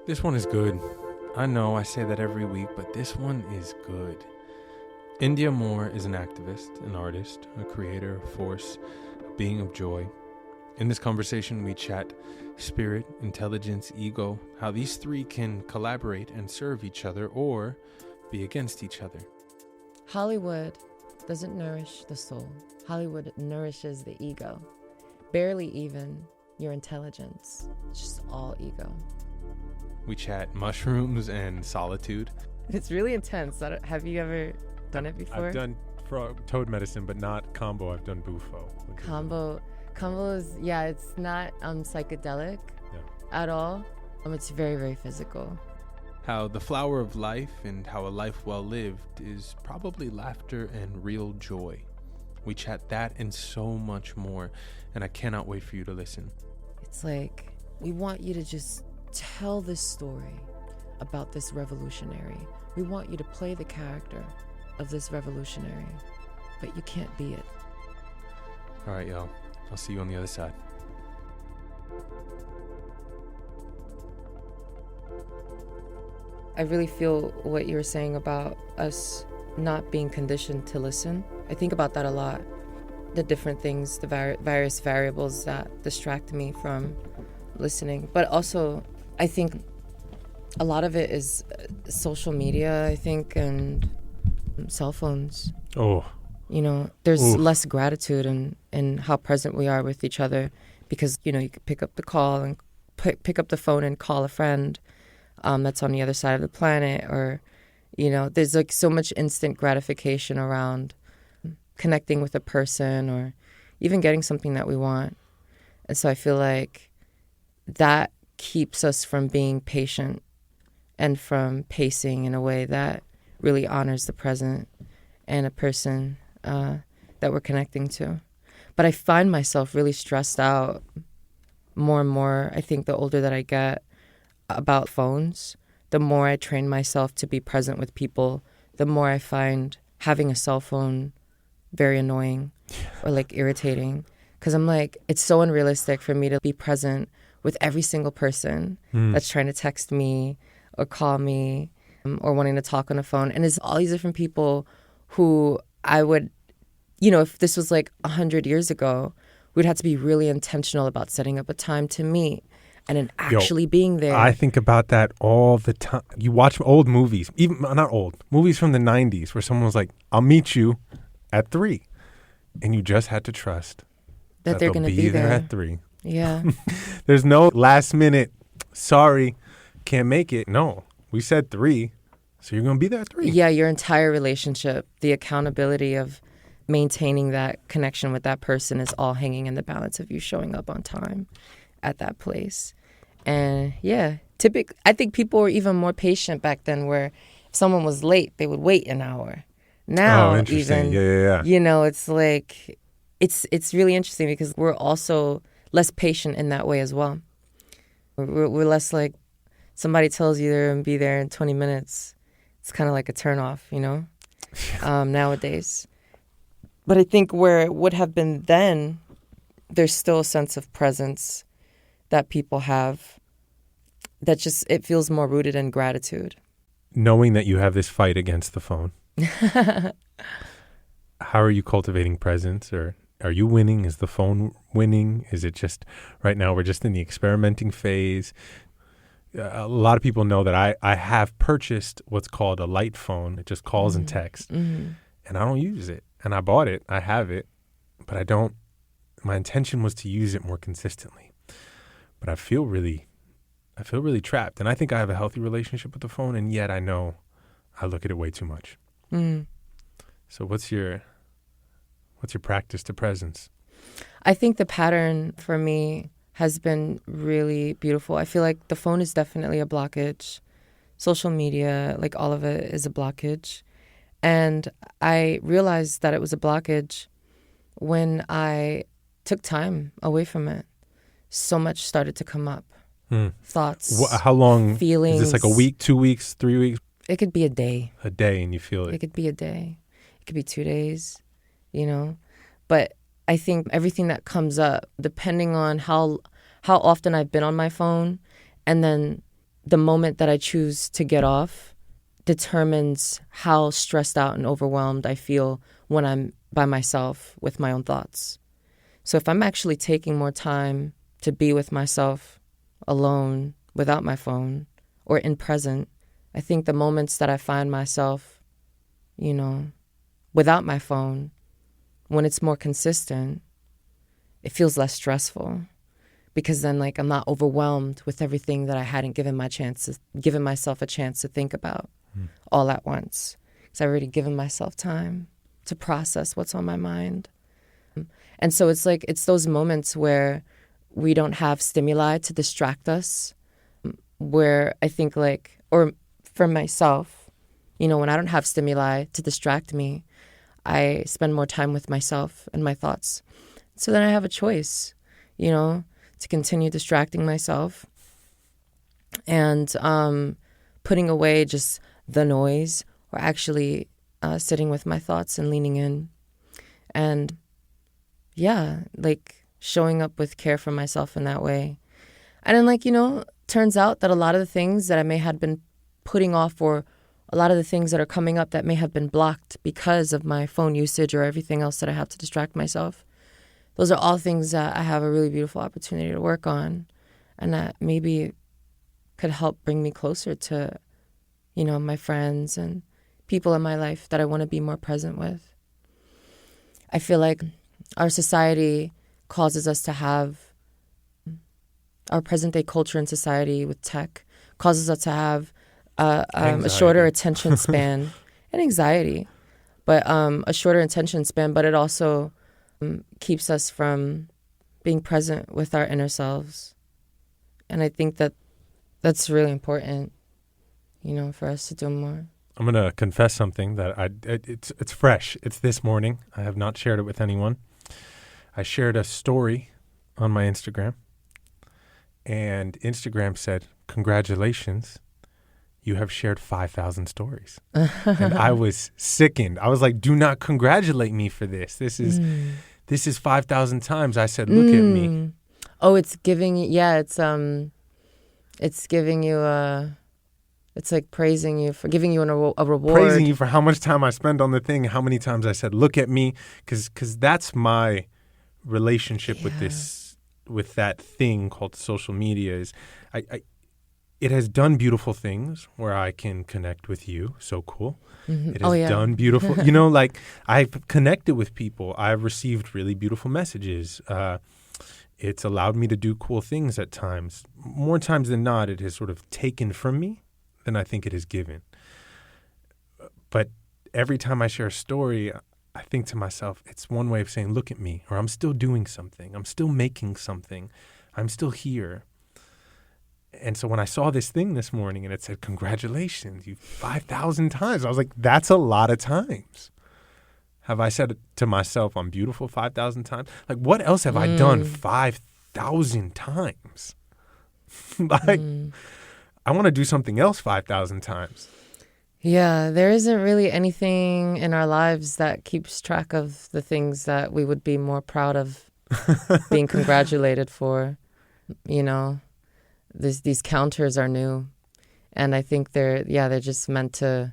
This one is good. I know I say that every week, but this one is good. Indya Moore is an activist, an artist, a creator, a force, a being of joy. In this conversation, we chat spirit, intelligence, ego, how these three can collaborate and serve each other or be against each other. Hollywood doesn't nourish the soul. Hollywood nourishes the ego. Barely even your intelligence. It's just all ego. We chat mushrooms and solitude. It's really intense. Have you ever done it before? I've done toad medicine, but not combo. I've done bufo. Convo is, it's not psychedelic at all. It's very, very physical. How the flower of life and how a life well lived is probably laughter and real joy. We chat that and so much more, and I cannot wait for you to listen. It's like, we want you to just tell this story about this revolutionary. We want you to play the character of this revolutionary, but you can't be it. All right, y'all. I'll see you on the other side. I really feel what you were saying about us not being conditioned to listen. I think about that a lot. The different things, the various variables that distract me from listening. But also, I think a lot of it is social media, I think, and cell phones. Oh. You know, there's less gratitude in how present we are with each other because, you could pick up the call and pick up the phone and call a friend that's on the other side of the planet, or, there's like so much instant gratification around connecting with a person or even getting something that we want. And so I feel like that keeps us from being patient and from pacing in a way that really honors the present and a person that we're connecting to. But I find myself really stressed out more and more, I think, the older that I get about phones. The more I train myself to be present with people, the more I find having a cell phone very annoying or like irritating. Because I'm like, it's so unrealistic for me to be present with every single person that's trying to text me or call me or wanting to talk on the phone. And it's all these different people who I would, if this was like 100 years ago, we'd have to be really intentional about setting up a time to meet and then actually being there. I think about that all the time. You watch old movies, even not old, movies from the 90s where someone was like, I'll meet you at 3. And you just had to trust that they're going to be there at 3. Yeah. There's no last minute, sorry, can't make it. No, we said 3, so you're going to be there at 3. Yeah, your entire relationship, the accountability of maintaining that connection with that person is all hanging in the balance of you showing up on time at that place. And I think people were even more patient back then, where if someone was late, they would wait an hour. Now, interesting. Even, it's like, it's really interesting because we're also less patient in that way as well. We're less like, somebody tells you they're going to be there in 20 minutes. It's kind of like a turnoff, nowadays. But I think where it would have been then, there's still a sense of presence that people have that just, it feels more rooted in gratitude. Knowing that you have this fight against the phone. How are you cultivating presence? Or are you winning? Is the phone winning? Is it just right now we're just in the experimenting phase? A lot of people know that I have purchased what's called a light phone. It just calls and texts. And I don't use it. And I bought it. I have it. But I don't. My intention was to use it more consistently. But I feel really trapped. And I think I have a healthy relationship with the phone. And yet I know I look at it way too much. So what's your practice to presence? I think the pattern for me has been really beautiful. I feel like the phone is definitely a blockage. Social media, like all of it is a blockage. And I realized that it was a blockage when I took time away from it. So much started to come up. Thoughts, how long? Feelings. Is this like a week, 2 weeks, 3 weeks? It could be a day. A day and you feel it. It could be a day. It could be 2 days, But I think everything that comes up, depending on how often I've been on my phone, and then the moment that I choose to get off determines how stressed out and overwhelmed I feel when I'm by myself with my own thoughts. So if I'm actually taking more time to be with myself alone without my phone or in present, I think the moments that I find myself, without my phone, when it's more consistent, it feels less stressful because then I'm not overwhelmed with everything that I hadn't given myself a chance to think about all at once. Because I've already given myself time to process what's on my mind. And so it's those moments where we don't have stimuli to distract us, where I think or for myself, when I don't have stimuli to distract me, I spend more time with myself and my thoughts. So then I have a choice, to continue distracting myself and putting away just the noise, or actually sitting with my thoughts and leaning in. And showing up with care for myself in that way. And then turns out that a lot of the things that I may have been putting off, or a lot of the things that are coming up that may have been blocked because of my phone usage or everything else that I have to distract myself, those are all things that I have a really beautiful opportunity to work on, and that maybe could help bring me closer to, my friends and people in my life that I want to be more present with. I feel like our society causes us to have, our present day culture and society with tech causes us to have a shorter attention span and anxiety, but a shorter attention span, but it also keeps us from being present with our inner selves. And I think that that's really important, for us to do more. I'm going to confess something that it's fresh. It's this morning. I have not shared it with anyone. I shared a story on my Instagram, and Instagram said, "Congratulations, you have shared 5,000 stories." And I was sickened. I was like, "Do not congratulate me for this. This is 5,000 times." I said, "Look at me." Oh, it's giving you, it's giving you it's like praising you for giving you a reward. Praising you for how much time I spend on the thing, how many times I said, "Look at me," because that's my relationship with that thing called social media. Is it has done beautiful things where I can connect with you. So cool. Mm-hmm. It has done beautiful, I've connected with people. I've received really beautiful messages. It's allowed me to do cool things at times. More times than not, it has sort of taken from me than I think it has given. But every time I share a story, I think to myself, it's one way of saying, "Look at me," or "I'm still doing something. I'm still making something. I'm still here." And so when I saw this thing this morning and it said, "Congratulations, you 5,000 times," I was like, that's a lot of times. Have I said to myself, "I'm beautiful" 5,000 times? What else have I done 5,000 times? I want to do something else 5,000 times. Yeah, there isn't really anything in our lives that keeps track of the things that we would be more proud of being congratulated for. These counters are new, and I think they're just meant to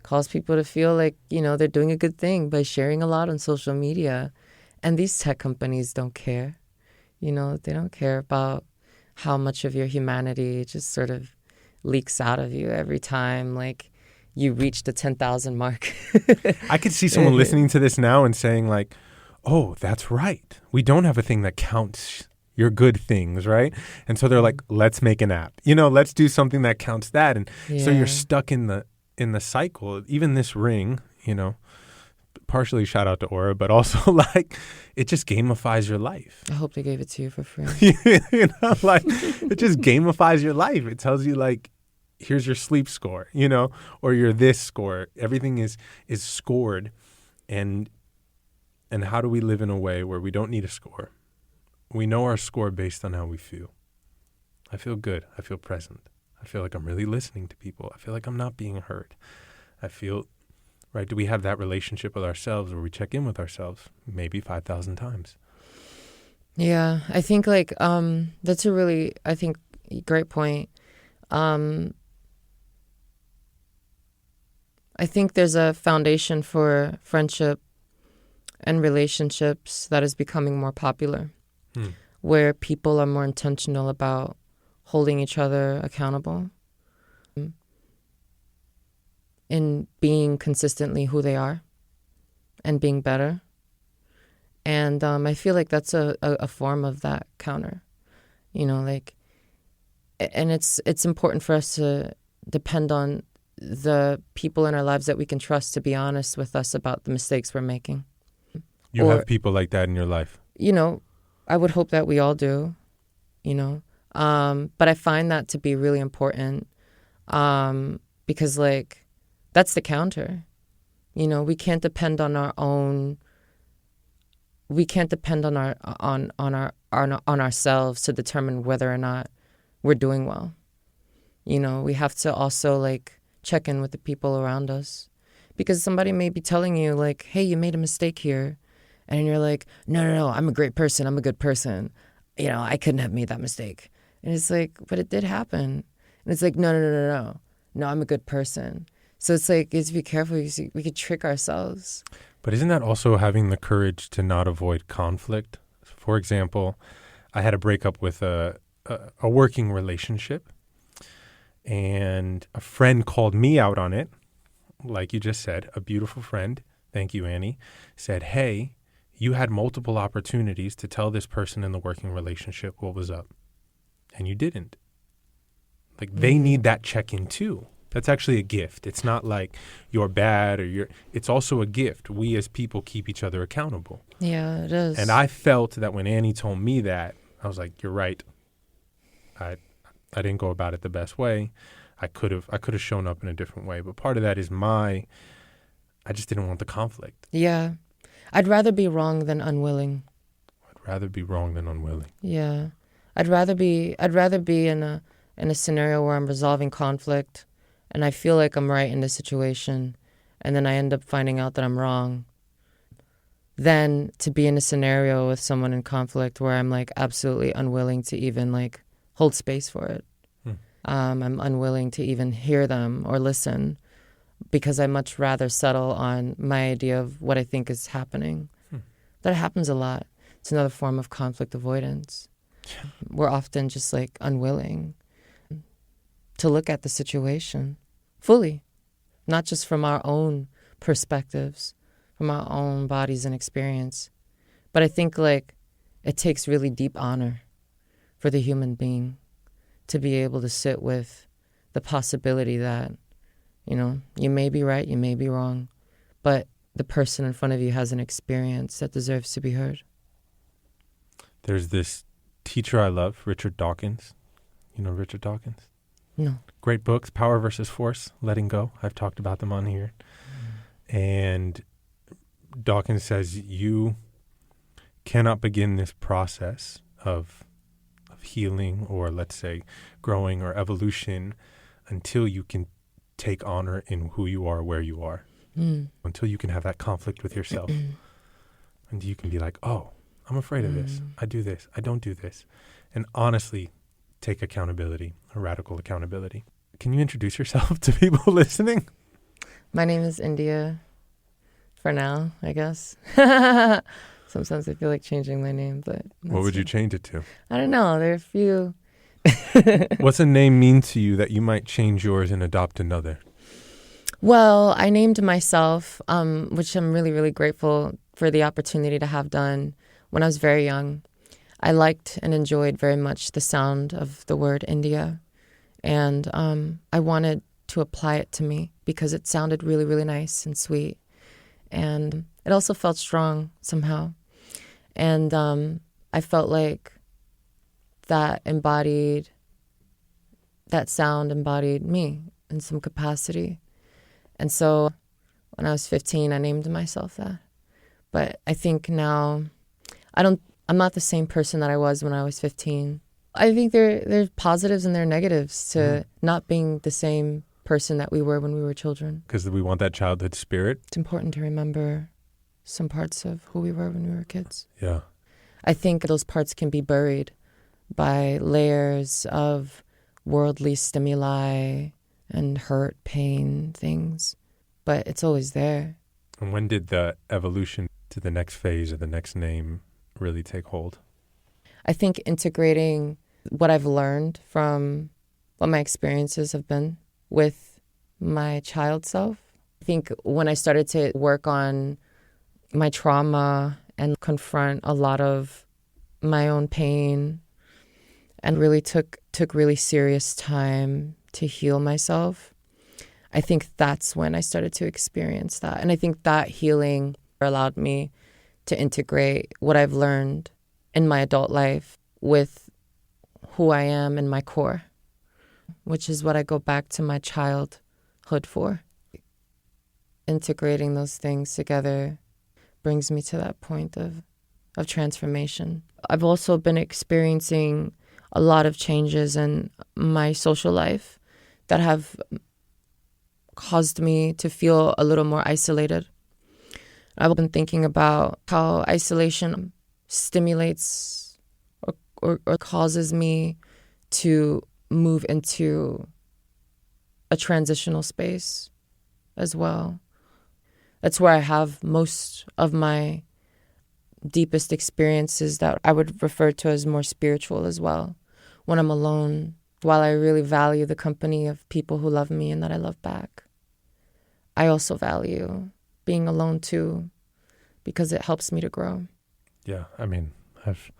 cause people to feel like, they're doing a good thing by sharing a lot on social media. And these tech companies don't care. They don't care about how much of your humanity just sort of leaks out of you every time you reach the 10,000 mark. I could see someone listening to this now and saying "Oh, that's right. We don't have a thing that counts your good things," right? And so they're like, "Let's make an app. Let's do something that counts that." And so you're stuck in the cycle. Even this ring, partially shout out to Aura, but also it just gamifies your life. I hope they gave it to you for free. It just gamifies your life. It tells you here's your sleep score, or your this score. Everything is scored. And how do we live in a way where we don't need a score? We know our score based on how we feel. I feel good. I feel present. I feel like I'm really listening to people. I feel like I'm not being heard. I feel, right? Do we have that relationship with ourselves where we check in with ourselves maybe 5,000 times? Yeah, I think that's a really, great point. I think there's a foundation for friendship and relationships that is becoming more popular, where people are more intentional about holding each other accountable in being consistently who they are and being better. And I feel like that's a form of that counter, like, and it's important for us to depend on the people in our lives that we can trust to be honest with us about the mistakes we're making. You have people like that in your life? I would hope that we all do, but I find that to be really important because, like, that's the counter. We can't depend on our own. We can't depend on on ourselves to determine whether or not we're doing well. We have to also, like, check in with the people around us, because somebody may be telling you, like, hey, you made a mistake here. And you're like, no, I'm a great person. I'm a good person. I couldn't have made that mistake. And it's like, but it did happen. And it's like, no, I'm a good person. So it's like, you have to be careful because we could trick ourselves. But isn't that also having the courage to not avoid conflict? For example, I had a breakup with a working relationship, and a friend called me out on it. Like you just said, a beautiful friend, thank you, Annie, said, hey, you had multiple opportunities to tell this person in the working relationship what was up, and you didn't. Like, they need that check-in too. That's actually a gift. It's not like you're bad it's also a gift. We as people keep each other accountable. Yeah, it is. And I felt that when Annie told me that, I was like, you're right. I didn't go about it the best way. I could have shown up in a different way. But part of that is I just didn't want the conflict. Yeah. I'd rather be wrong than unwilling. I'd rather be wrong than unwilling. Yeah. I'd rather be in a scenario where I'm resolving conflict and I feel like I'm right in the situation, and then I end up finding out that I'm wrong, than to be in a scenario with someone in conflict where I'm, like, absolutely unwilling to even, like, hold space for it. I'm unwilling to even hear them or listen, because I much rather settle on my idea of what I think is happening. That happens a lot. It's another form of conflict avoidance. We're often just, like, unwilling to look at the situation fully, not just from our own perspectives, from our own bodies and experience. But I think, like, it takes really deep honor for the human being to be able to sit with the possibility that, you may be right, you may be wrong, but the person in front of you has an experience that deserves to be heard. There's this teacher I love, Richard Dawkins. You know Richard Dawkins? No. Great books, Power versus Force, Letting Go. I've talked about them on here. And Dawkins says you cannot begin this process of healing, or let's say growing or evolution, until you can take honor in who you are, where you are. Until you can have that conflict with yourself. And you can be like, oh, I'm afraid of this. I do this. I don't do this. And honestly, take accountability, a radical accountability. Can you introduce yourself to people listening? My name is Indya, for now, I guess. Sometimes I feel like changing my name, but... What would you change it to? I don't know. There are a few... What's a name mean to you that you might change yours and adopt another? Well, I named myself, which I'm really, really grateful for the opportunity to have done when I was very young. I liked and enjoyed very much the sound of the word India. And I wanted to apply it to me because it sounded really, really nice and sweet. And it also felt strong somehow. And I felt like that sound embodied me in some capacity. And so when I was 15, I named myself that. But I think now I'm not the same person that I was when I was 15. I think there's positives and there are negatives to not being the same person that we were when we were children. Because we want that childhood spirit. It's important to remember some parts of who we were when we were kids. Yeah. I think those parts can be buried by layers of worldly stimuli and hurt, pain, things. But it's always there. And when did the evolution to the next phase or the next name really take hold? I think integrating what I've learned from what my experiences have been with my child self. I think when I started to work on my trauma and confront a lot of my own pain and really took really serious time to heal myself, I think that's when I started to experience that. And I think that healing allowed me to integrate what I've learned in my adult life with who I am in my core, which is what I go back to my childhood for. Integrating those things together brings me to that point of transformation. I've also been experiencing a lot of changes in my social life that have caused me to feel a little more isolated. I've been thinking about how isolation stimulates or causes me to move into a transitional space as well. That's where I have most of my deepest experiences that I would refer to as more spiritual as well. When I'm alone, while I really value the company of people who love me and that I love back, I also value being alone too, because it helps me to grow. Yeah, I mean, I've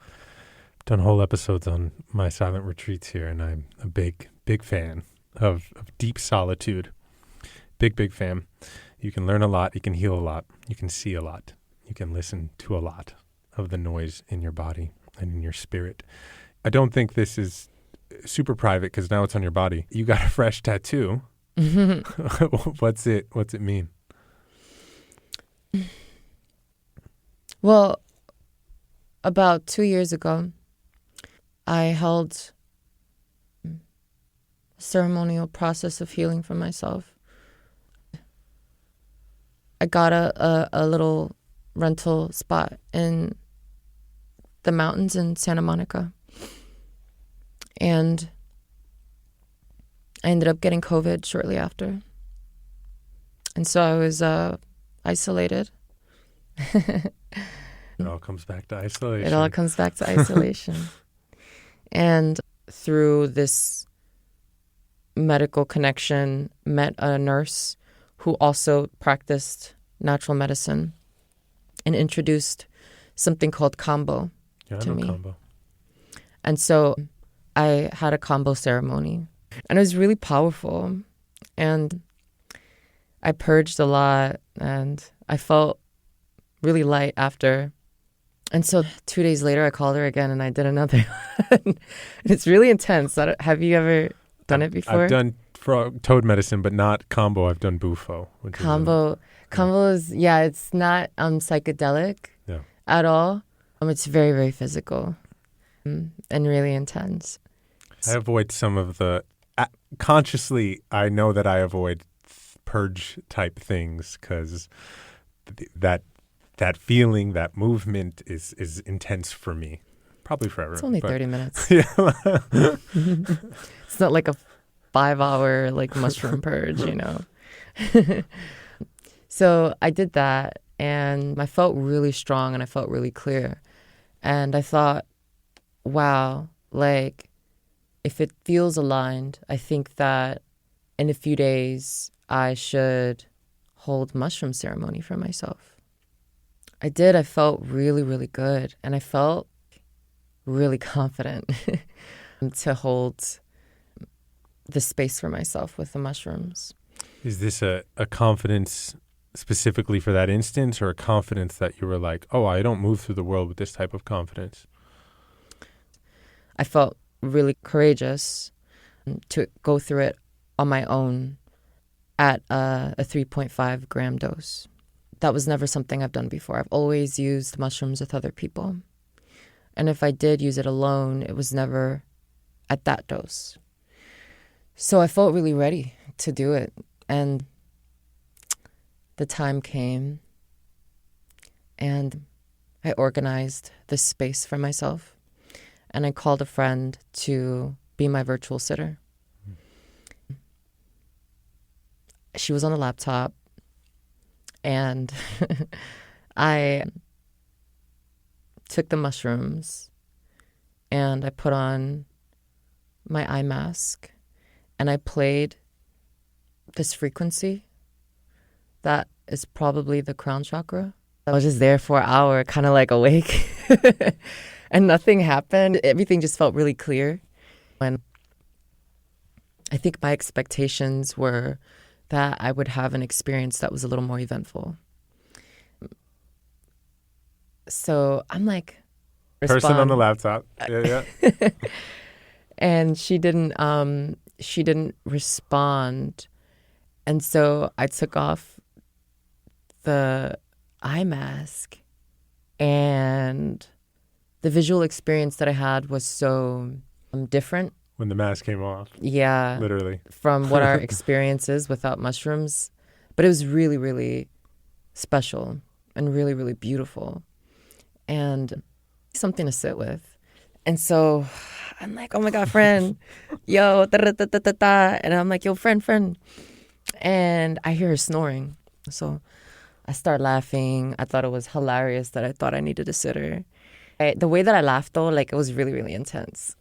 done whole episodes on my silent retreats here, and I'm a big fan of deep solitude. Big fan. You can learn a lot, you can heal a lot, you can see a lot, you can listen to a lot of the noise in your body and in your spirit. I don't think this is super private because now it's on your body. You got a fresh tattoo. What's it mean? Well, about 2 years ago, I held a ceremonial process of healing for myself. I got a little rental spot in the mountains in Santa Monica. And I ended up getting COVID shortly after. And so I was isolated. It all comes back to isolation. It all comes back to isolation. And through this medical connection, met a nurse who also practiced natural medicine and introduced something called convo to me. Convo. And so I had a convo ceremony, and it was really powerful. And I purged a lot, and I felt really light after. And so 2 days later, I called her again, and I did another one. It's really intense. Have you ever done it before? I've done toad medicine, but not combo. I've done bufo. Combo is, it's not psychedelic at all. It's very, very physical and really intense. I avoid some of the consciously. I know that I avoid purge type things because that feeling, that movement is intense for me. Probably forever. It's only 30 minutes. Yeah. It's not like a 5-hour mushroom purge, So I did that, and I felt really strong and I felt really clear. And I thought, wow, if it feels aligned, I think that in a few days I should hold mushroom ceremony for myself. I did. I felt really, really good. And I felt really confident to hold the space for myself with the mushrooms. Is this a confidence specifically for that instance, or a confidence that you were like, oh, I don't move through the world with this type of confidence? I felt really courageous to go through it on my own at a 3.5 gram dose. That was never something I've done before. I've always used mushrooms with other people. And if I did use it alone, it was never at that dose. So I felt really ready to do it. And the time came, and I organized this space for myself. And I called a friend to be my virtual sitter. she was on the laptop, and I took the mushrooms and I put on my eye mask and I played this frequency that is probably the crown chakra. I was just there for an hour, kind of like awake, and nothing happened. Everything just felt really clear. And I think my expectations were that I would have an experience that was a little more eventful. So I'm like, Person on the laptop. Yeah. and she didn't respond. And so I took off the eye mask, and the visual experience that I had was so different. When the mask came off. Yeah. Literally. From what our experience is without mushrooms. But it was really, really special and really, really beautiful. And something to sit with. And so I'm like, oh my God, friend. Yo, da-da-da-da-da-da. And I'm like, yo, friend. And I hear her snoring. So I start laughing. I thought it was hilarious that I thought I needed to sit her. The way that I laughed, though, like, it was really, really intense.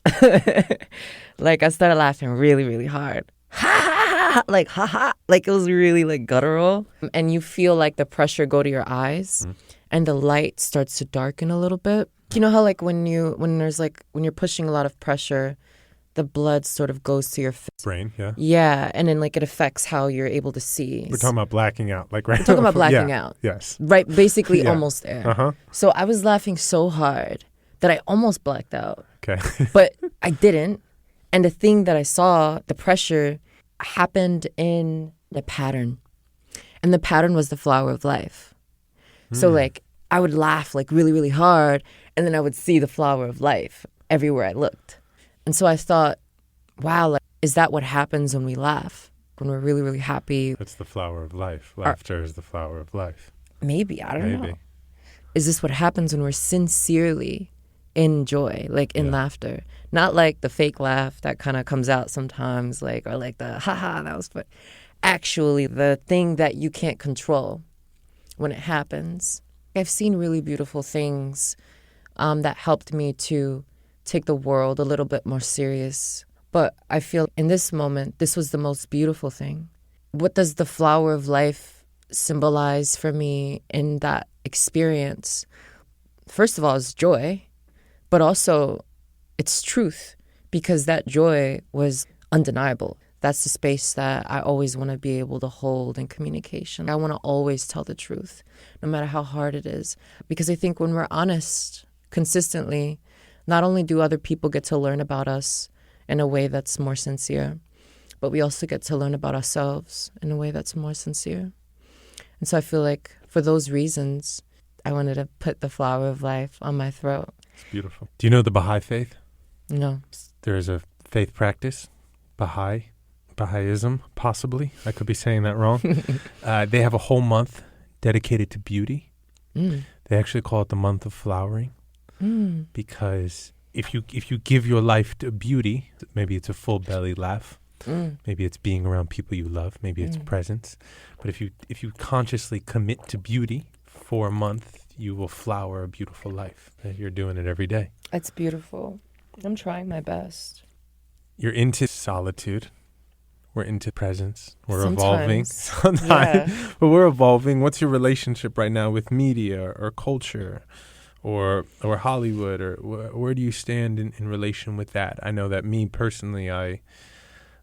Like, I started laughing really, really hard. Ha, ha, ha, like, ha, ha. Like, it was really, like, guttural. And you feel, like, the pressure go to your eyes, and the light starts to darken a little bit. You know how, like, when you're pushing a lot of pressure, the blood sort of goes to your brain, yeah. Yeah, and then, like, it affects how you're able to see. We're talking about blacking out, like, right? We're talking about blacking out. Yes. Right, basically almost there. Uh-huh. So I was laughing so hard that I almost blacked out. Okay. But I didn't. And the thing that I saw, the pressure, happened in the pattern. And the pattern was the flower of life. So, like, I would laugh, like, really, really hard, and then I would see the flower of life everywhere I looked. And so I thought, wow, like, is that what happens when we laugh? When we're really, really happy? That's the flower of life. Laughter is the flower of life. Maybe. I don't know. Is this what happens when we're sincerely in joy, like in laughter? Not like the fake laugh that kind of comes out sometimes, like, or like the, haha, that was fun. Actually, the thing that you can't control when it happens. I've seen really beautiful things that helped me to take the world a little bit more serious. But I feel in this moment, this was the most beautiful thing. What does the flower of life symbolize for me in that experience? First of all, it's joy, but also it's truth, because that joy was undeniable. That's the space that I always want to be able to hold in communication. I want to always tell the truth, no matter how hard it is. Because I think when we're honest consistently, not only do other people get to learn about us in a way that's more sincere, but we also get to learn about ourselves in a way that's more sincere. And so I feel like for those reasons, I wanted to put the flower of life on my throat. It's beautiful. Do you know the Baha'i faith? No. There is a faith practice, Baha'ism, possibly. I could be saying that wrong. They have a whole month dedicated to beauty. They actually call it the month of flowering. Because if you give your life to beauty, maybe it's a full belly laugh, maybe it's being around people you love, maybe it's presence. But if you consciously commit to beauty for a month, you will flower a beautiful life. You're doing it every day. It's beautiful. I'm trying my best. You're into solitude. We're into presence. We're evolving. Yeah. But we're evolving. What's your relationship right now with media or culture? Or Hollywood, or where do you stand in relation with that? I know that me personally, I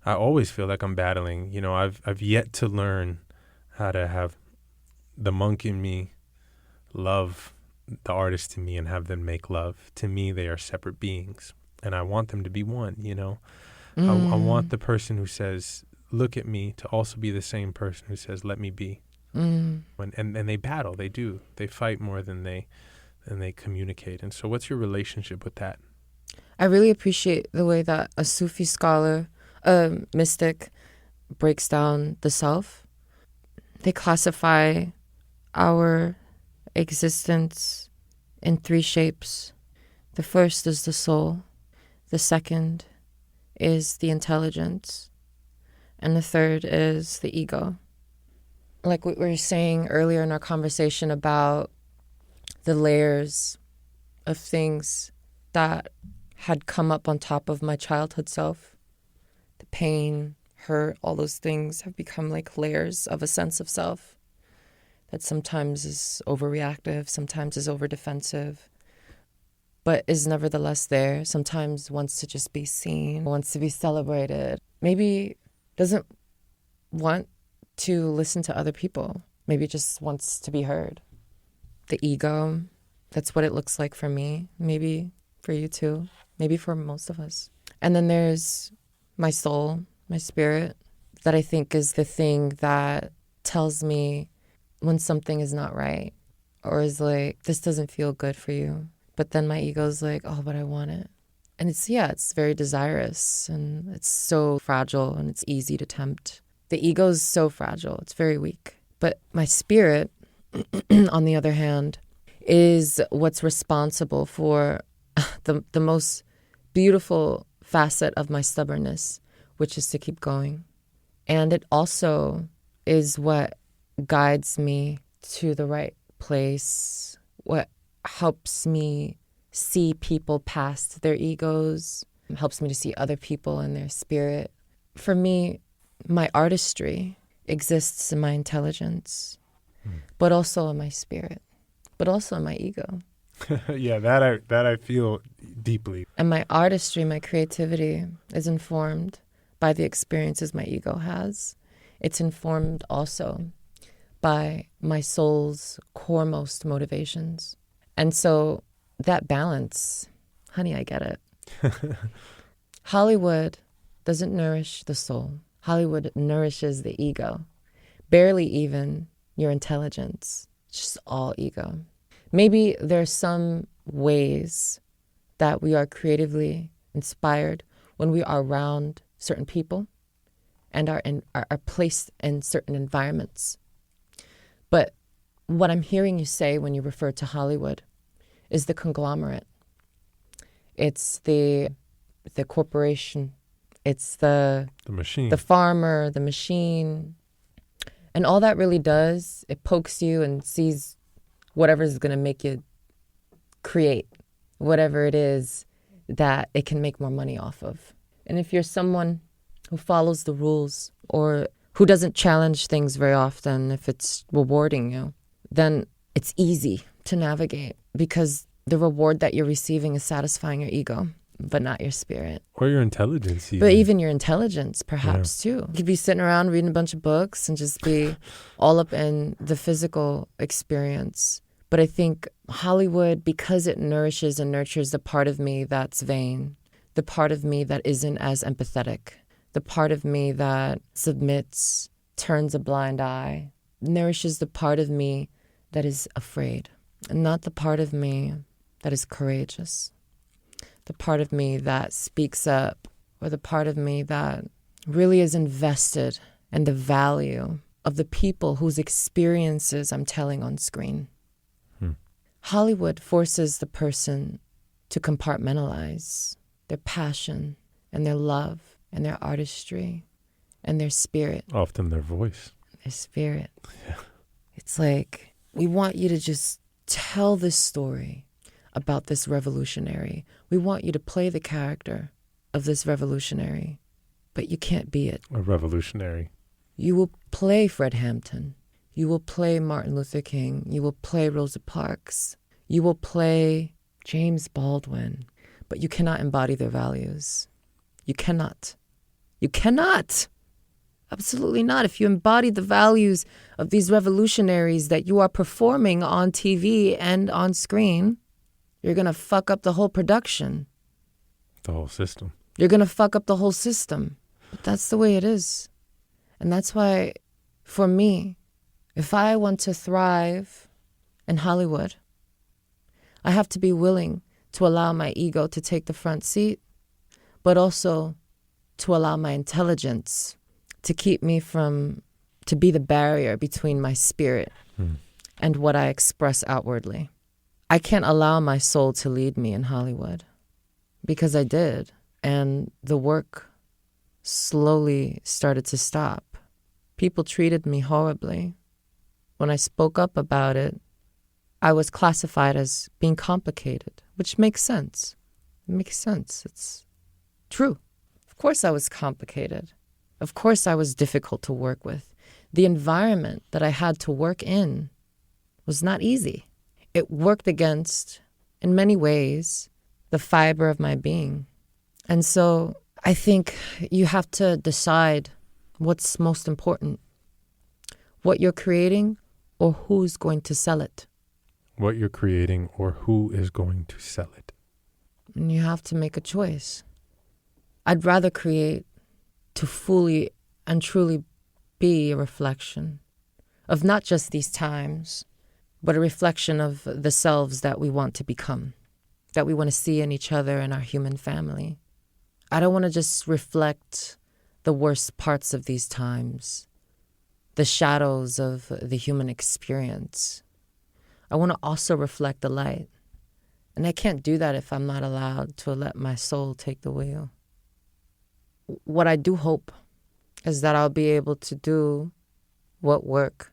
always feel like I'm battling. You know, I've yet to learn how to have the monk in me love the artist in me and have them make love. To me, they are separate beings, and I want them to be one. You know, I want the person who says, "Look at me," to also be the same person who says, "Let me be." And they battle. They do. They fight more than they communicate. And so what's your relationship with that? I really appreciate the way that a Sufi scholar, a mystic, breaks down the self. They classify our existence in 3 shapes. The first is the soul. The second is the intelligence. And the third is the ego. like what we were saying earlier in our conversation about the layers of things that had come up on top of my childhood self, the pain, hurt, all those things have become like layers of a sense of self that sometimes is overreactive, sometimes is over defensive, but is nevertheless there. Sometimes wants to just be seen, wants to be celebrated. Maybe doesn't want to listen to other people. Maybe just wants to be heard. The ego, that's what it looks like for me. Maybe for you too. Maybe for most of us. And then there's my soul, my spirit, that I think is the thing that tells me when something is not right, or is like, this doesn't feel good for you. But then my ego's like, oh, but I want it. And it's very desirous, and it's so fragile, and it's easy to tempt. The ego's so fragile. It's very weak. But my spirit, on the other hand, is what's responsible for the most beautiful facet of my stubbornness, which is to keep going. And it also is what guides me to the right place, what helps me see people past their egos, helps me to see other people and their spirit. For me, my artistry exists in my intelligence, but also in my spirit, but also in my ego. Yeah, that I feel deeply. And my artistry, my creativity is informed by the experiences my ego has. It's informed also by my soul's coremost motivations. And so that balance, honey, I get it. Hollywood doesn't nourish the soul. Hollywood nourishes the ego. Barely even your intelligence. It's just all ego. Maybe there's some ways that we are creatively inspired when we are around certain people and are placed in certain environments. But what I'm hearing you say when you refer to Hollywood is the conglomerate. It's the corporation. It's the machine, the farmer, the machine. And all that really does, it pokes you and sees whatever is going to make you create whatever it is that it can make more money off of. And if you're someone who follows the rules or who doesn't challenge things very often, if it's rewarding you, then it's easy to navigate because the reward that you're receiving is satisfying your ego, but not your spirit. Or your intelligence. But even your intelligence, perhaps, too. You could be sitting around reading a bunch of books and just be all up in the physical experience. But I think Hollywood, because it nourishes and nurtures the part of me that's vain, the part of me that isn't as empathetic, the part of me that submits, turns a blind eye, nourishes the part of me that is afraid, and not the part of me that is courageous, the part of me that speaks up, or the part of me that really is invested in the value of the people whose experiences I'm telling on screen. Hollywood forces the person to compartmentalize their passion and their love and their artistry and their spirit. Often their voice. Their spirit. Yeah. It's like, we want you to just tell this story about this revolutionary. We want you to play the character of this revolutionary, but you can't be it. A revolutionary. You will play Fred Hampton. You will play Martin Luther King. You will play Rosa Parks. You will play James Baldwin, but you cannot embody their values. You cannot. You cannot. Absolutely not. If you embody the values of these revolutionaries that you are performing on TV and on screen, you're going to fuck up the whole production. The whole system. You're going to fuck up the whole system. But that's the way it is. And that's why, for me, if I want to thrive in Hollywood, I have to be willing to allow my ego to take the front seat, but also to allow my intelligence to keep me to be the barrier between my spirit and what I express outwardly. I can't allow my soul to lead me in Hollywood because I did. And the work slowly started to stop. People treated me horribly. when I spoke up about it, I was classified as being complicated, which makes sense. It makes sense. It's true. Of course I was complicated. Of course I was difficult to work with. The environment that I had to work in was not easy. It worked against, in many ways, the fiber of my being. And so I think you have to decide what's most important. What you're creating or who's going to sell it. What you're creating or who is going to sell it. And you have to make a choice. I'd rather create to fully and truly be a reflection of not just these times, but a reflection of the selves that we want to become, that we want to see in each other and our human family. I don't want to just reflect the worst parts of these times, the shadows of the human experience. I want to also reflect the light. And I can't do that if I'm not allowed to let my soul take the wheel. What I do hope is that I'll be able to do what work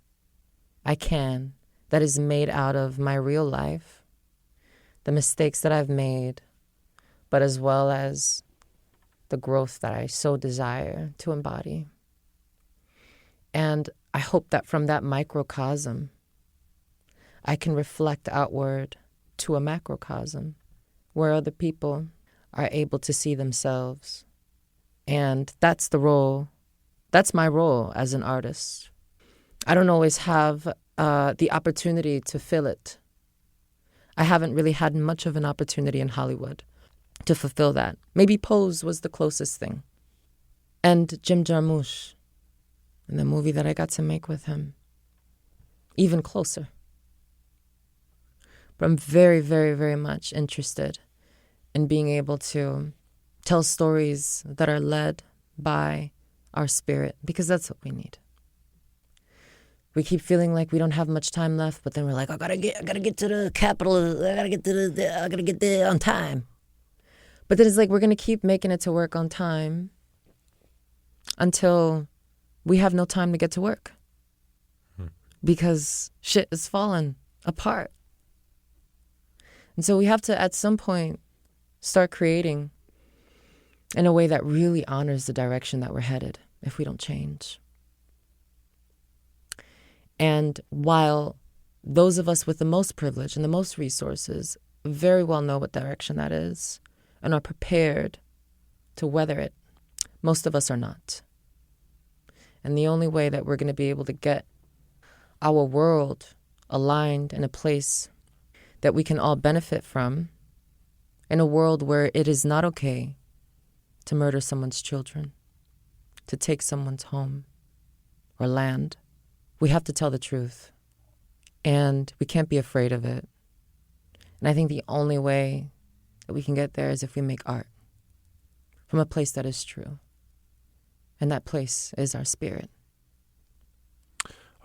I can that is made out of my real life, the mistakes that I've made, but as well as the growth that I so desire to embody. And I hope that from that microcosm, I can reflect outward to a macrocosm where other people are able to see themselves. And that's the role, that's my role as an artist. I don't always have the opportunity to fill it. I haven't really had much of an opportunity in Hollywood to fulfill that. Maybe Pose was the closest thing. And Jim Jarmusch, in the movie that I got to make with him, even closer. But I'm very, very, very much interested in being able to tell stories that are led by our spirit, because that's what we need. We keep feeling like we don't have much time left, but then we're like, I gotta get to the capital. I gotta get there on time. But then it's like we're gonna keep making it to work on time until we have no time to get to work because shit is falling apart. And so we have to, at some point, start creating in a way that really honors the direction that we're headed if we don't change. And while those of us with the most privilege and the most resources very well know what direction that is and are prepared to weather it, most of us are not. And the only way that we're going to be able to get our world aligned in a place that we can all benefit from, in a world where it is not okay to murder someone's children, to take someone's home or land, we have to tell the truth. And we can't be afraid of it. And I think the only way that we can get there is if we make art from a place that is true. And that place is our spirit.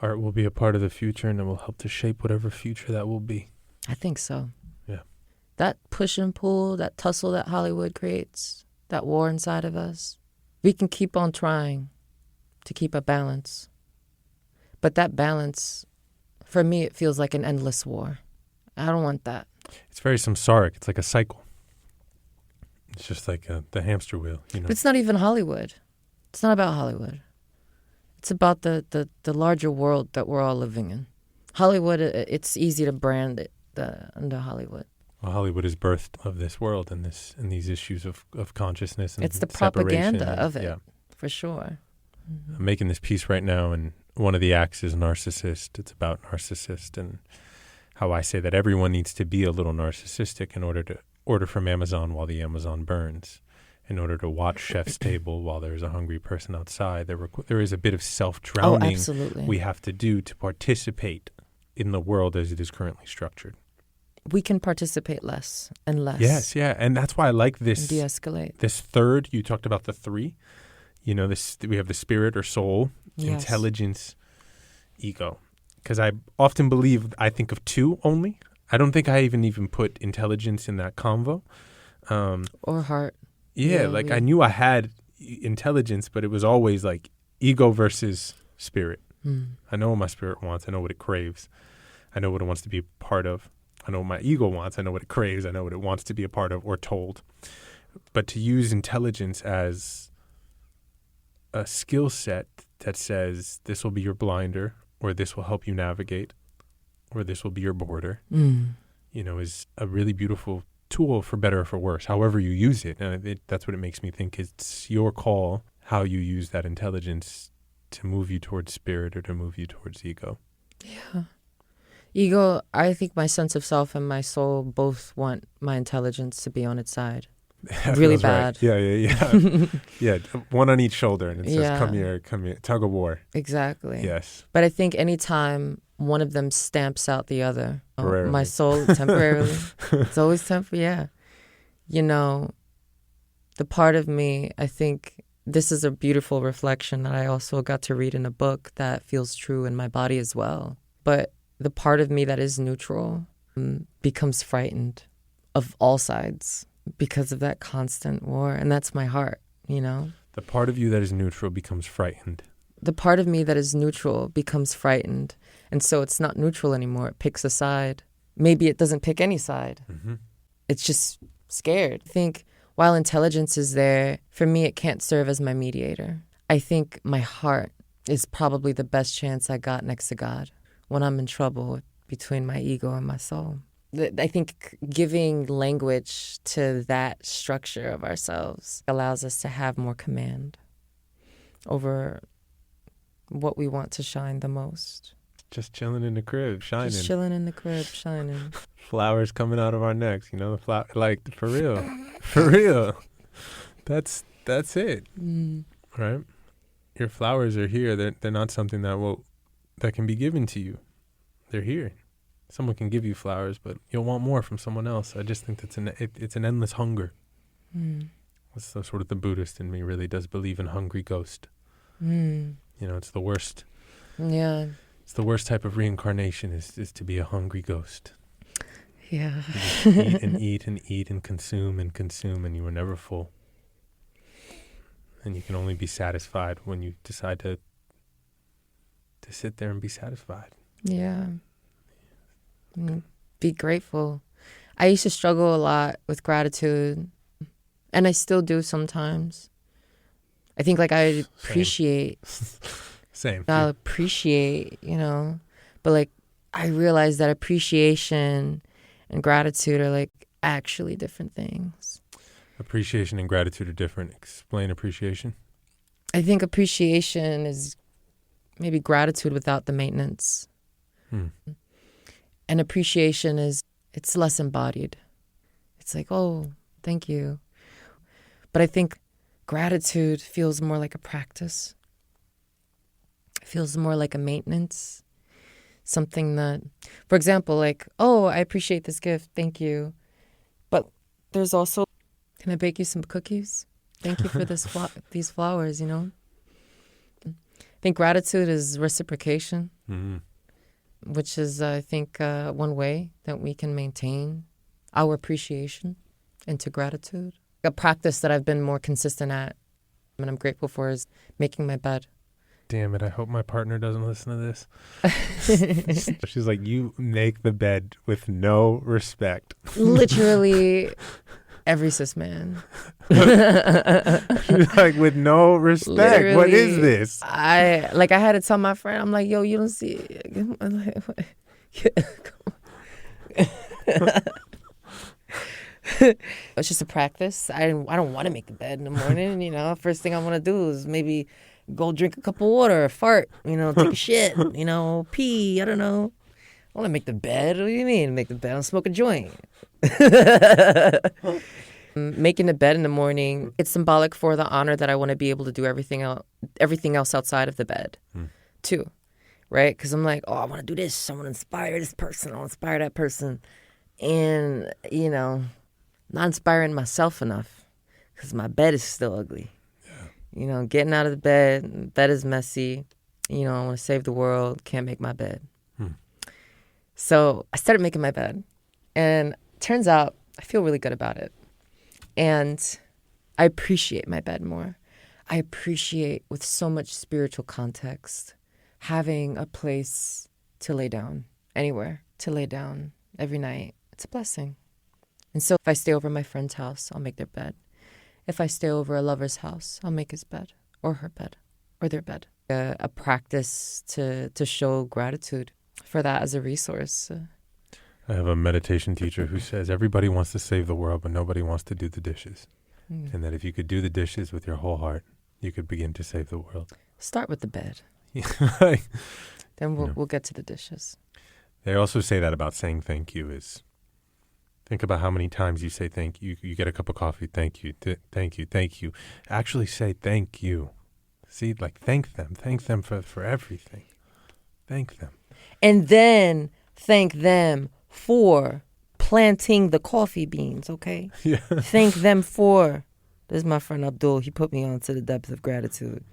Art will be a part of the future, and it will help to shape whatever future that will be. I think so. Yeah. That push and pull, that tussle that Hollywood creates, that war inside of us, we can keep on trying to keep a balance. But that balance, for me, it feels like an endless war. I don't want that. It's very samsaric. It's like a cycle. It's just like the hamster wheel, you know. But it's not even Hollywood. It's not about Hollywood. It's about the larger world that we're all living in. Hollywood, it's easy to brand it under Hollywood. Well, Hollywood is birthed of this world and these issues of consciousness and it's the propaganda and, of it, yeah. For sure. Mm-hmm. I'm making this piece right now, and one of the acts is narcissist. It's about narcissist and how I say that everyone needs to be a little narcissistic in order to order from Amazon while the Amazon burns, in order to watch Chef's Table while there's a hungry person outside. There is a bit of self-drowning absolutely. We have to do to participate in the world as it is currently structured. We can participate less and less. Yes, yeah. And that's why I like this. De-escalate. This third, you talked about the three. You know, we have the spirit or soul, yes. Intelligence, ego. Because I often I think of two only. I don't think I even put intelligence in that convo. Or heart. Yeah, I knew I had intelligence, but it was always like ego versus spirit. I know what my spirit wants. I know what it craves. I know what it wants to be a part of. I know what my ego wants. I know what it craves. I know what it wants to be a part of or told. But to use intelligence as a skill set that says this will be your blinder, or this will help you navigate, or this will be your border, is a really beautiful tool, for better or for worse, however you use it. And that's what it makes me think. It's your call how you use that intelligence to move you towards spirit or to move you towards ego. Yeah. Ego, I think my sense of self and my soul both want my intelligence to be on its side. That really feels bad. Right. Yeah. One on each shoulder, and it says, come here, tug of war. Exactly. Yes. But I think anytime one of them stamps out the other, my soul temporarily, it's always temporary. Yeah. The part of me, I think this is a beautiful reflection that I also got to read in a book that feels true in my body as well. But the part of me that is neutral becomes frightened of all sides because of that constant war. And that's my heart, The part of you that is neutral becomes frightened. The part of me that is neutral becomes frightened. And so it's not neutral anymore. It picks a side. Maybe it doesn't pick any side. Mm-hmm. It's just scared. I think while intelligence is there, for me, it can't serve as my mediator. I think my heart is probably the best chance I got next to God when I'm in trouble between my ego and my soul. I think giving language to that structure of ourselves allows us to have more command over what we want to shine the most. Just chilling in the crib, shining. Just chilling in the crib, shining. Flowers coming out of our necks, like for real. For real. That's it. Right? Your flowers are here. They're not something that can be given to you. They're here. Someone can give you flowers, but you'll want more from someone else. I just think that's it's an endless hunger. That's sort of the Buddhist in me really does believe in hungry ghost. It's the worst. Yeah. It's the worst type of reincarnation is to be a hungry ghost. Yeah. You just eat and eat and eat and consume, and you were never full. And you can only be satisfied when you decide to sit there and be satisfied. Yeah. Be grateful. I used to struggle a lot with gratitude, and I still do sometimes. I think I appreciate. Same. I'll appreciate, but I realize that appreciation and gratitude are actually different things. Appreciation and gratitude are different. Explain appreciation. I think appreciation is maybe gratitude without the maintenance. And appreciation it's less embodied. It's oh, thank you. But I think gratitude feels more like a practice. It feels more like a maintenance. Something that, for example, I appreciate this gift, thank you. But there's also, can I bake you some cookies? Thank you for these flowers, I think gratitude is reciprocation. Which is, I think, one way that we can maintain our appreciation into gratitude. A practice that I've been more consistent at and I'm grateful for is making my bed. Damn it, I hope my partner doesn't listen to this. She's like, you make the bed with no respect. Literally every cis man. She's like, with no respect. Literally, what is this? I had to tell my friend, I'm like, yo, you don't see it. I'm like, it's just a practice. I don't want to make the bed in the morning. First thing I want to do is maybe go drink a cup of water, fart, take a shit, pee, I don't know. I want to make the bed. What do you mean make the bed? I'll smoke a joint. Making the bed in the morning, it's symbolic for the honor that I want to be able to do everything else outside of the bed too, right? Because I'm like, oh, I want to do this. I want to inspire this person. I want to inspire that person. And, not inspiring myself enough because my bed is still ugly. Getting out of the bed is messy. I want to save the world, can't make my bed. So I started making my bed. And turns out I feel really good about it. And I appreciate my bed more. I appreciate with so much spiritual context having a place to lay down, anywhere to lay down every night, it's a blessing. And so if I stay over my friend's house, I'll make their bed. If I stay over a lover's house, I'll make his bed or her bed or their bed. A practice to show gratitude for that as a resource. I have a meditation teacher who says everybody wants to save the world, but nobody wants to do the dishes. And that if you could do the dishes with your whole heart, you could begin to save the world. Start with the bed. Then we'll get to the dishes. They also say that about saying thank you is, think about how many times you say thank you. You get a cup of coffee, thank you, thank you, thank you. Actually say thank you. See, like thank them for everything. Thank them. And then thank them for planting the coffee beans, okay? Yeah. Thank them for, this is my friend Abdul, he put me on to the depth of gratitude.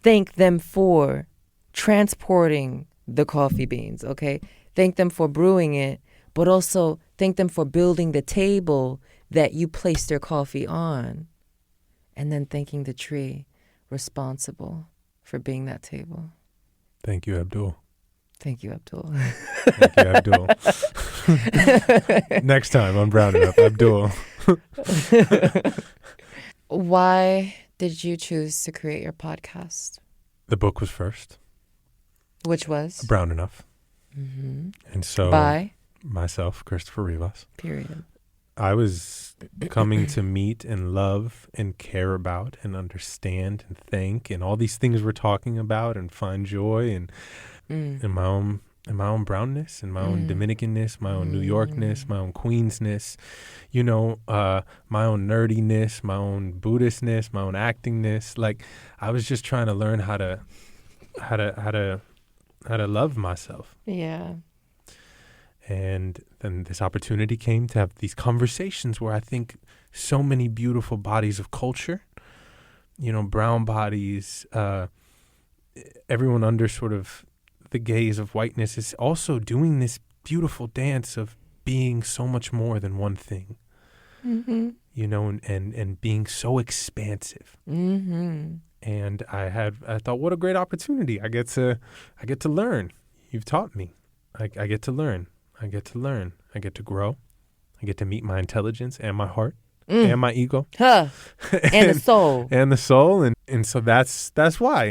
Thank them for transporting the coffee beans, okay? Thank them for brewing it, but also thank them for building the table that you placed their coffee on. And then thanking the tree responsible for being that table. Thank you, Abdul. Thank you, Abdul. Thank you, Abdul. Next time on Brown Enough, Abdul. Why did you choose to create your podcast? The book was first. Which was? Brown Enough. Mm-hmm. And so By? Myself, Christopher Rivas. Period. I was coming to meet and love and care about and understand and thank and all these things we're talking about and find joy and in my own brownness and my own Dominicanness, my own New Yorkness, my own Queensness, my own nerdiness, my own Buddhistness, my own actingness. Like I was just trying to learn how to love myself. Yeah. And then this opportunity came to have these conversations where I think so many beautiful bodies of culture, brown bodies, everyone under sort of the gaze of whiteness is also doing this beautiful dance of being so much more than one thing, and being so expansive. Mm-hmm. And I thought, what a great opportunity. I get to learn. You've taught me. I get to learn. I get to grow. I get to meet my intelligence and my heart and my ego. Huh. And the soul. And the soul. And so that's why.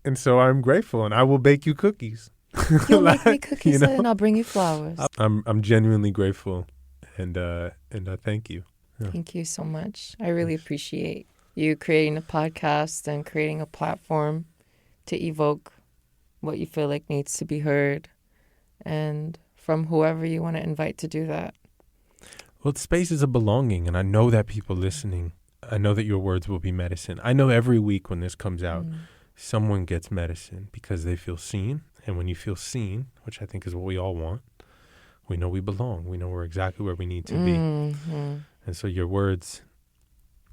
And so I'm grateful, and I will bake you cookies. You'll make me cookies and I'll bring you flowers. I'm genuinely grateful, and I thank you. Yeah. Thank you so much. I really appreciate you creating a podcast and creating a platform to evoke what you feel like needs to be heard, and from whoever you want to invite to do that. Well, space is a belonging, and I know that people listening, I know that your words will be medicine. I know every week when this comes out, someone gets medicine because they feel seen. And when you feel seen, which I think is what we all want, we know we belong. We know we're exactly where we need to be. Mm-hmm. And so your words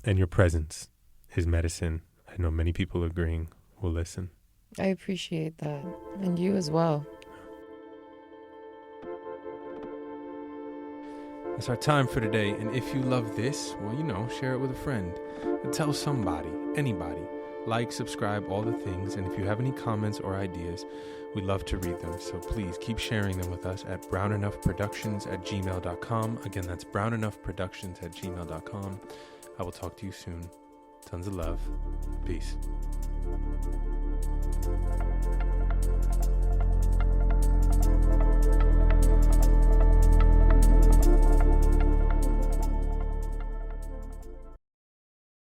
and your presence is medicine. I know many people agreeing will listen. I appreciate that. And you as well. That's our time for today. And if you love this, well, share it with a friend. And tell somebody, anybody. Like, subscribe, all the things. And if you have any comments or ideas, we'd love to read them. So please keep sharing them with us at brownenoughproductions@gmail.com. Again, that's brownenoughproductions@gmail.com. I will talk to you soon. Tons of love. Peace.